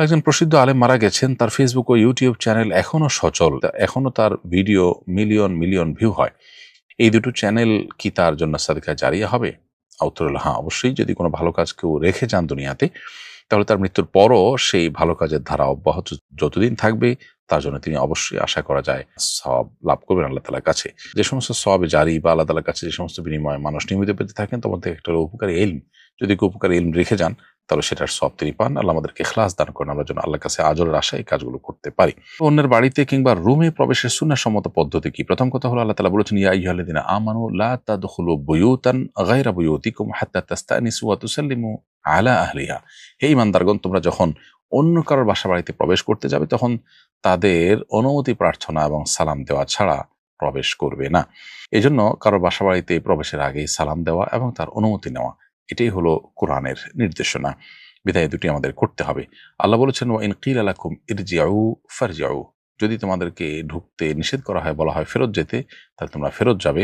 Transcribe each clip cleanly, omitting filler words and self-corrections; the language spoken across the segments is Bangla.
একজন প্রসিদ্ধ আলেম মারা গেছেন, তার ফেসবুক ও ইউটিউব চ্যানেল এখনো সচল, এখনো তার ভিডিও মিলিয়ন মিলিয়ন ভিউ হয়। এই দুটো চ্যানেল কি তার জন্য সাদকা জারিয়া হবে? উত্তর হলো হ্যাঁ, অবশ্যই। যদি কোনো ভালো কাজ কেউ রেখে যান দুনিয়াতে, তাহলে তার মৃত্যুর পরও সেই ভালো কাজের ধারা অব্যাহত যতদিন থাকবে, তার জন্য তিনি অবশ্যই আশা করা যায় সওয়াব লাভ করবেন আল্লাহ তাআলার কাছে। যে সমস্ত সওয়াবে জারি বা আল্লাহ তাআলার কাছে যে সমস্ত বিনিময় মানুষ নিয়মিত পেতে থাকেন, তার মধ্যে একটা হলো উপকারী ইলম। যদি কেউ উপকারী ইলম রেখে যান, তাহলে সেটার সওয়াব তিনি পান। আল্লাহ আমাদেরকে ইখলাস দান করেন, আমরা যেন আল্লাহর কাছে আজরের আশায় এই কাজগুলো করতে পারি। অন্যের বাড়িতে কিংবা রুমে প্রবেশের সুন্নাহসম্মত পদ্ধতি কি? প্রথম কথা হলো, আল্লাহ তাআলা বলেছেন, ইয়া আইয়ুহাল্লাযীনা আমানু লা তাদখুলু বুয়ুতান গায়রা বুয়ুতিকুম হাত্তা তাস্তানিসু ওয়া তুসাল্লিমু আলা আহলিহা। হে ঈমানদারগণ, তোমরা যখন অন্য কারোর বাসা বাড়িতে প্রবেশ করতে যাবে, তখন তাদের অনুমতি প্রার্থনা এবং সালাম দেওয়া ছাড়া প্রবেশ করবে না। এজন্য কারোর বাসা বাড়িতে প্রবেশের আগেই সালাম দেওয়া এবং তার অনুমতি নেওয়া, এটাই হলো কোরআনের নির্দেশনা। বিধায় দুটি আমাদের করতে হবে। আল্লাহ বলেছেন, ওয়া ইন কিলা লাকুম ইরজিউ ফারজিউ। যদি তোমাদেরকে ঢুকতে নিষেধ করা হয়, বলা হয় ফেরত যেতে, তাহলে তোমরা ফেরত যাবে।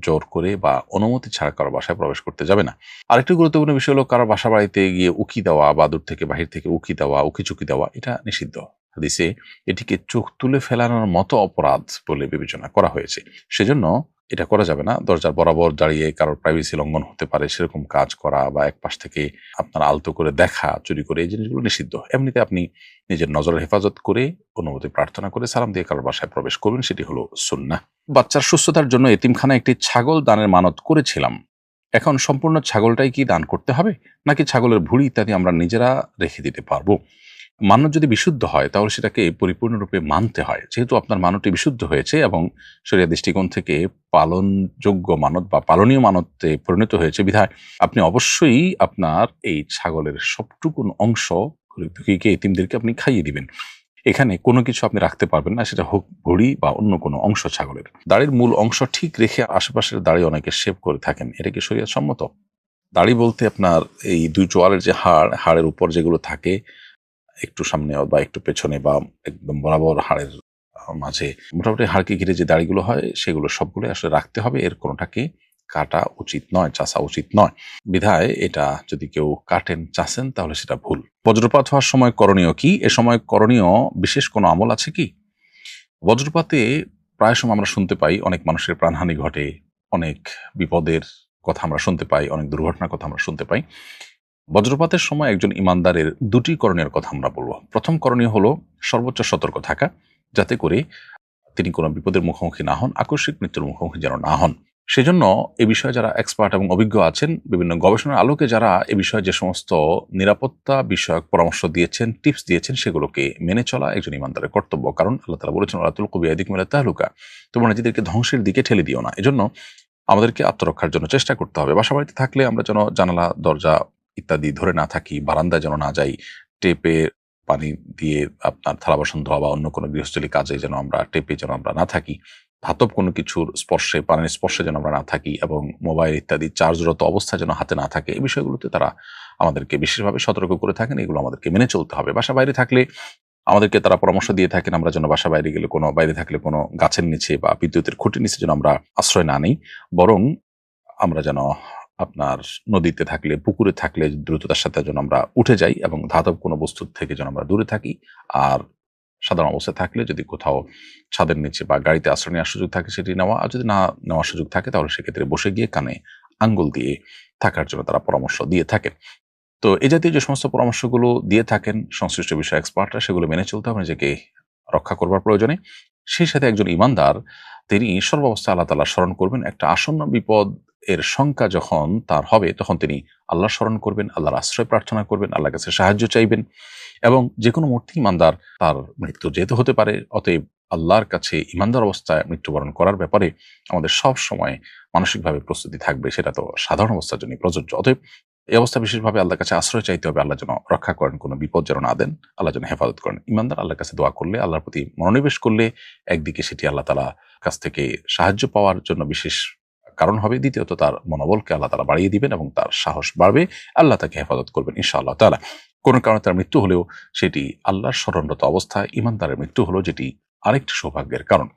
জোর করে বা অনুমতি ছাড়া কারো বাসায় প্রবেশ করতে যাবে না। আরেকটি গুরুত্বপূর্ণ বিষয় হলো, কারো বাসা বাড়িতে গিয়ে উকি দেওয়া বা দূর থেকে বাহির থেকে উকি দেওয়া, উকি-চুকি দেওয়া, এটা নিষিদ্ধ। হাদিসে এটিকে চোখ তুলে ফেলানোর মতো অপরাধ বলে বিবেচনা করা হয়েছে। সেজন্য এটা করা যাবে না। দরজার বরাবর দাঁড়িয়ে কারোর প্রাইভেসি লঙ্ঘন হতে পারে সেরকম কাজ করা, বা এক পাশ থেকে আপনার আলতো করে দেখা, চুরি করে, এই জিনিসগুলো নিষিদ্ধ। এমনিতে আপনি নিজের নজরের হেফাজত করে, অনুমতি প্রার্থনা করে সালাম দিয়ে কারোর বাসায় প্রবেশ করবেন, সেটি হলো সুন্নাহ। বাচ্চার সুস্থতার জন্য এতিমখানায় একটি ছাগল দানের মানত করেছিলাম। এখন সম্পূর্ণ ছাগলটাই কি দান করতে হবে, নাকি ছাগলের ভুঁড়ি ইত্যাদি আমরা নিজেরা রেখে দিতে পারবো? মানত যদি বিশুদ্ধ হয়, তাহলে সেটাকে পরিপূর্ণরূপে মানতে হয়। যেহেতু আপনার মানতটি বিশুদ্ধ হয়েছে এবং শরিয়া দৃষ্টিকোণ থেকে পালনযোগ্য মানত বা পালনীয় মানতে পরিণত হয়েছে, বিধায় আপনি অবশ্যই আপনার এই ছাগলের সবটুকুন অংশ গরীব দুঃখীকে, এতিমদেরকে আপনি খাইয়ে দিবেন। এখানে কোনো কিছু আপনি রাখতে পারবেন না, সেটা হোক ভুঁড়ি বা অন্য কোনো অংশ ছাগলের। দাড়ির মূল অংশ ঠিক রেখে আশেপাশের দাড়ি অনেকে শেভ করে থাকেন, এটা কি শরিয়ত সম্মত? দাড়ি বলতে আপনার এই দুই চোয়ালের যে হাড়ের উপর যেগুলো থাকে, একটু সামনে বা একটু পেছনে বা একদম বরাবর হাড়ের মাঝে, মোটামুটি হাড়কে ঘিরে যে দাড়িগুলো হয়, সেগুলো সবগুলো আসলে রাখতে হবে। এর কোনোটাকে কাটা উচিত নয়, চাষা উচিত নয়। বিধায় এটা যদি কেউ কাটেন, চাষেন, তাহলে সেটা ভুল। বজ্রপাত হওয়ার সময় করণীয় কি? এ সময় করণীয় বিশেষ কোনো আমল আছে কি? বজ্রপাতে প্রায় সময় আমরা শুনতে পাই অনেক মানুষের প্রাণহানি ঘটে, অনেক বিপদের কথা আমরা শুনতে পাই, অনেক দুর্ঘটনার কথা আমরা শুনতে পাই। বজ্রপাতের সময় একজন ইমানদারের দুটি করণীয়ের কথা আমরা বলবো। প্রথম করণীয় হলো সর্বোচ্চ সতর্ক থাকা, যাতে করে তিনি কোনো বিপদের মুখোমুখি না হন, আকস্মিক মৃত্যুর মুখোমুখি যেন না হন। সেজন্য এ বিষয়ে যারা এক্সপার্ট এবং অভিজ্ঞ আছেন, বিভিন্ন গবেষণার আলোকে যারা এ বিষয়ে যে সমস্ত নিরাপত্তা বিষয়ক পরামর্শ দিয়েছেন, টিপস দিয়েছেন, সেগুলোকে মেনে চলা একজন ইমানদারের কর্তব্য। কারণ আল্লাহ তাআলা বলেছেন, ওয়ালা তুলকু বিআইদিকুম ইলা তাহলুকা, তোমরা নিজেদেরকে ধ্বংসের দিকে ঠেলে দিও না। এজন্য আমাদেরকে আত্মরক্ষার জন্য চেষ্টা করতে হবে। বাসাবাড়িতে থাকলে আমরা যেন জানালা, দরজা ইত্যাদি ধরে না থাকি, বারান্দায় যেন না যাই, টেপে পানি দিয়ে আপনার থালা বাসন ধোয়া বা অন্য কোনো গৃহস্থলী কাজে যেন আমরা টেপে যেন আমরা না থাকি, ধাতব কোনো কিছুর স্পর্শে, পানির স্পর্শে যেন আমরা না থাকি, এবং মোবাইল ইত্যাদি চার্জরত অবস্থায় যেন হাতে না থাকে। এই বিষয়গুলোতে তারা আমাদেরকে বিশেষভাবে সতর্ক করে থাকেন। এগুলো আমাদেরকে মেনে চলতে হবে। বাসা বাইরে থাকলে আমাদেরকে তারা পরামর্শ দিয়ে থাকেন, আমরা যেন বাসা বাইরে গেলে, কোনো বাইরে থাকলে কোনো গাছের নিচে বা বিদ্যুতের খুঁটির নিচে যেন আমরা আশ্রয় না নিই, বরং আমরা যেন আপনার নদীতে থাকলে, পুকুরে থাকলে দ্রুততার সাথে যেন আমরা উঠে যাই, এবং ধাতব কোনো বস্তুর থেকে যেন আমরা দূরে থাকি। আর সাধারণ অবস্থায় থাকলে যদি কোথাও ছাদের নিচে বা গাড়িতে আশ্রয় নেওয়ার সুযোগ থাকে, সেটি নেওয়া। আর যদি না নেওয়ার সুযোগ থাকে, তাহলে সেক্ষেত্রে বসে গিয়ে কানে আঙ্গুল দিয়ে থাকার জন্য তারা পরামর্শ দিয়ে থাকেন। তো এই জাতীয় যে সমস্ত পরামর্শগুলো দিয়ে থাকেন সংশ্লিষ্ট বিষয়ে এক্সপার্টরা, সেগুলো মেনে চলতে হবে নিজেকে রক্ষা করবার প্রয়োজনে। সেই সাথে একজন ইমানদার তিনি সর্বাবস্থায় আল্লাহ তাআলা স্মরণ করবেন। একটা আসন্ন বিপদ এর শঙ্কা যখন তার হবে, তখন তিনি আল্লাহ স্মরণ করবেন, আল্লাহর আশ্রয় প্রার্থনা করবেন, আল্লাহর কাছে সাহায্য চাইবেন। এবং যে কোনো মুহূর্তে ইমানদার তার মৃত্যু যেতে হতে পারে। অতএব আল্লাহর কাছে ইমানদার অবস্থায় মৃত্যুবরণ করার ব্যাপারে আমাদের সব সময় মানসিকভাবে প্রস্তুতি থাকবে। সেটা তো সাধারণ অবস্থার জন্য প্রযোজ্য। অতএব এই অবস্থা বিশেষভাবে আল্লাহর কাছে আশ্রয় চাইতে হবে। আল্লাহ যেন রক্ষা করেন, কোনো বিপদ যেন না দেন, আল্লাহ যেন হেফাজত করেন। ইমানদার আল্লাহর কাছে দোয়া করলে, আল্লাহর প্রতি মনোনিবেশ করলে, একদিকে সেটি আল্লাহ তাআলা কাছ থেকে সাহায্য পাওয়ার জন্য বিশেষ কারণ হবে। দ্বিতীয়ত তার মনোবলকে আল্লাহ তাআলা বাড়িয়ে দিবেন এবং তার সাহস বাড়বে। আল্লাহ তাকে হেফাজত করবেন ইনশাআল্লাহ তাআলা। কোনো কারণে তার মৃত্যু হলেও সেটি আল্লাহর স্মরণরত অবস্থায় ইমানদারের মৃত্যু হলো, যেটি আরেকটি সৌভাগ্যের কারণ।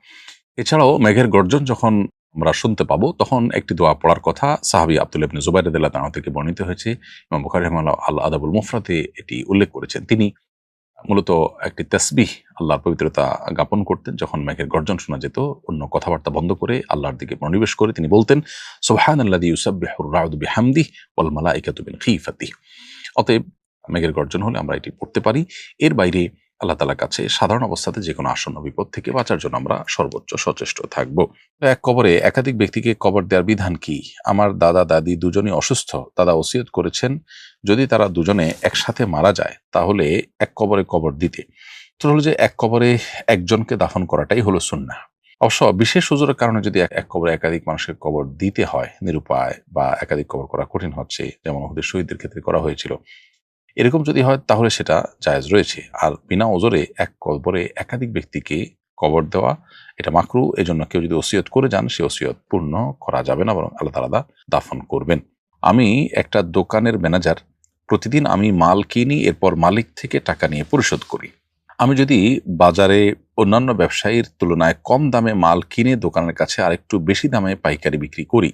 এছাড়াও মেঘের গর্জন যখন আমরা শুনতে পাবো, তখন একটি দোয়া পড়ার কথা সাহাবী আব্দুল্লাহ ইবনে জুবাইর রাদিয়াল্লাহু তাআলা থেকে বর্ণিত হয়েছে। ইমাম বুখারী রাহিমাহুল্লাহ আল আদাবুল মুফরাদে এটি উল্লেখ করেছেন। তিনি মূলত একটি তাসবিহ আল্লাহর পবিত্রতা জ্ঞাপন করতেন। যখন মেঘের গর্জন শোনা যেত, অন্য কথাবার্তা বন্ধ করে আল্লাহর দিকে মনোনিবেশ করে তিনি বলতেন, সুবহানাল্লাযী ইউসাব্বিহুর রা'দু বিহামদিহি ওয়াল মালাইকাতু মিন খিফাতিহি। অতএব মেঘের গর্জন হলে আমরা এটি পড়তে পারি। এর বাইরে আল্লাহ তাআলার কাছে সাধারণ অবস্থাতে যে কোনো আসন্ন বিপদ থেকে বাঁচার জন্য আমরা সর্বোচ্চ সচেষ্ট থাকব। এক কবরে একাধিক ব্যক্তিকে কবর দেওয়ার বিধান কি? আমার দাদা দাদি দুজনই অসুস্থ। দাদা ওসিয়ত করেছেন যদি তারা দুজনে একসাথে মারা যায় তাহলে এক কবরে কবর দিতে। তো হলো যে এক কবরে একজনকে দাফন করাটাই হলো সুন্নাহ। অবশ্য বিশেষ ওজরের কারণে যদি এক কবরে একাধিক মানুষের কবর দিতে হয় নিরুপায়, বা একাধিক কবর করা কঠিন হচ্ছে, যেমন ওহুদের শহীদদের ক্ষেত্রে করা হয়েছিল, এরকম যদি হয় তাহলে সেটা জায়েজ রয়েছে। আর বিনা ওজরে এক কবরে একাধিক ব্যক্তিকে কবর দেওয়া এটা মাকরু। এজন্য কেউ যদি ওসিয়ত করে যান সে ওসিয়ত পূর্ণ করা যাবে না, বরং আল্লাহ তাআলা দাফন করবেন। আমি একটা দোকানের ম্যানেজার। প্রতিদিন আমি মাল কিনি, এরপর মালিক থেকে টাকা নিয়ে পরিশোধ করি। আমি যদি বাজারে অন্যান্য ব্যবসায়ীর তুলনায় কম দামে মাল কিনে দোকানের কাছে আরেকটু বেশি দামে পাইকারি বিক্রি করি,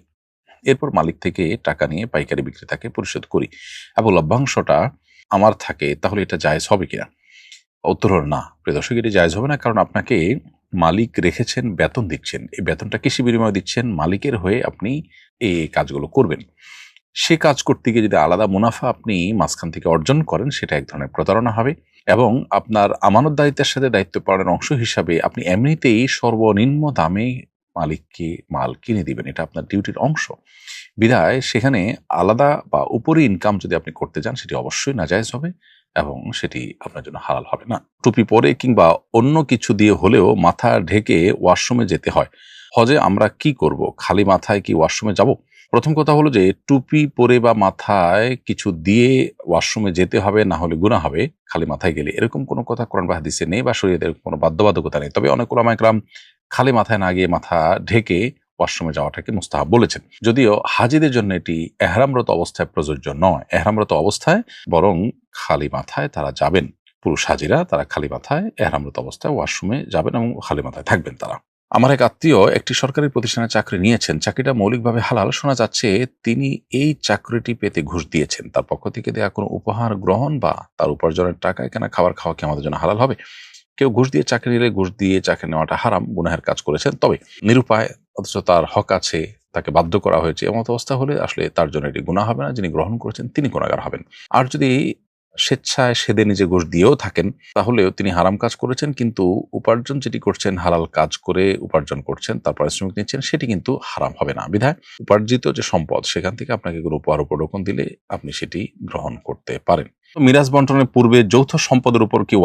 এরপর মালিক থেকে টাকা নিয়ে পাইকারি বিক্রেতাকে পরিশোধ করি এবং লভ্যাংশটা আমার থাকে, তাহলে এটা জায়েজ হবে কিনা? উত্তর হলো না। প্রিয় দর্শক, এটি জায়েজ হবে না। কারণ আপনাকে মালিক রেখেছেন, বেতন দিচ্ছেন। এই বেতনটা কিসের বিনিময়ে দিচ্ছেন? মালিকের হয়ে আপনি এই কাজগুলো করবেন। সে কাজ করতে গিয়ে যদি আলাদা মুনাফা আপনি মাঝখান থেকে অর্জন করেন, সেটা এক ধরনের প্রতারণা হবে। এবং আপনার আমানতদারিত্বের সাথে দায়িত্ব পালনের অংশ হিসাবে আপনি এমনিতেই সর্বনিম্ন দামে মালিককে মাল কিনে দিবেন, এটা আপনার ডিউটির অংশ। বিধায় সেখানে আলাদা বা উপরি ইনকাম যদি আপনি করতে যান, সেটি অবশ্যই নাজায়েজ হবে এবং সেটি আপনার জন্য হালাল হবে না। টুপি পরে কিংবা অন্য কিছু দিয়ে হলেও মাথা ঢেকে ওয়াশরুমে যেতে হয়। হজে আমরা কি করব? খালি মাথায় কি ওয়াশরুমে যাব? প্রথম কথা হলো যে টুপি পরে বা মাথায় কিছু দিয়ে ওয়াশরুমে যেতে হবে, না হলে গুনাহ হবে খালি মাথায় গেলে, এরকম কোনো কথা কোরআন বা হাদিসে নেই, বা শরীয়তের কোনো বাধ্যবাধকতা নেই। তবে অনেক উলামা ইকরাম খালি মাথায় না গিয়ে মাথা ঢেকে ওয়াশরুমে যাওয়াটাকে মুস্তাহাব বলেছেন। যদিও হাজিদের জন্য এটি এহরামরত অবস্থায় প্রযোজ্য নয়। এহরামরত অবস্থায় বরং খালি মাথায় তারা যাবেন। পুরুষ হাজিরা তারা খালি মাথায় এহরামরত অবস্থায় ওয়াশরুমে যাবেন এবং খালি মাথায় থাকবেন তারা। আমার এক আত্মীয় একটি সরকারি প্রতিষ্ঠানে চাকরি নিয়েছেন। চাকরিটা মৌলিকভাবে হালাল। শোনা যাচ্ছে তিনি এই চাকরিটি পেতে ঘুষ দিয়েছেন। তার পক্ষ থেকে দেয়া কোনো উপহার গ্রহণ বা তার উপার্জনের টাকায় কেনা খাবার খাওয়া কি আমাদের জন্য হালাল হবে? কেউ ঘুষ দিয়ে চাকরি নিলে ঘুষ দিয়ে চাকরি নেওয়াটা হারাম, গুনাহের কাজ করেছেন। তবে নিরুপায়, অথচ তার হক আছে, তাকে বাধ্য করা হয়েছে, এমন অবস্থা হলে আসলে তার জন্য এটি গুনাহ হবে না। যিনি গ্রহণ করেছেন তিনি গুনাহগার হবেন। আর যদি স্বেচ্ছায় সেদে নিজে ঘুষ দিয়েও থাকেন, তাহলেও তিনি হারাম কাজ করেছেন, কিন্তু উপার্জন যেটি করছেন হালাল কাজ করে উপার্জন করছেন, তার পারিশ্রমিক নিচ্ছেন, সেটি কিন্তু হারাম হবে না। বিধায় উপার্জিত যে সম্পদ সেখান থেকে আপনাকে কোনো উপহার উপঢৌকন দিলে আপনি সেটি গ্রহণ করতে পারেন। মিরাজ বন্টনের পূর্বে যৌথ সম্পদের উপর কি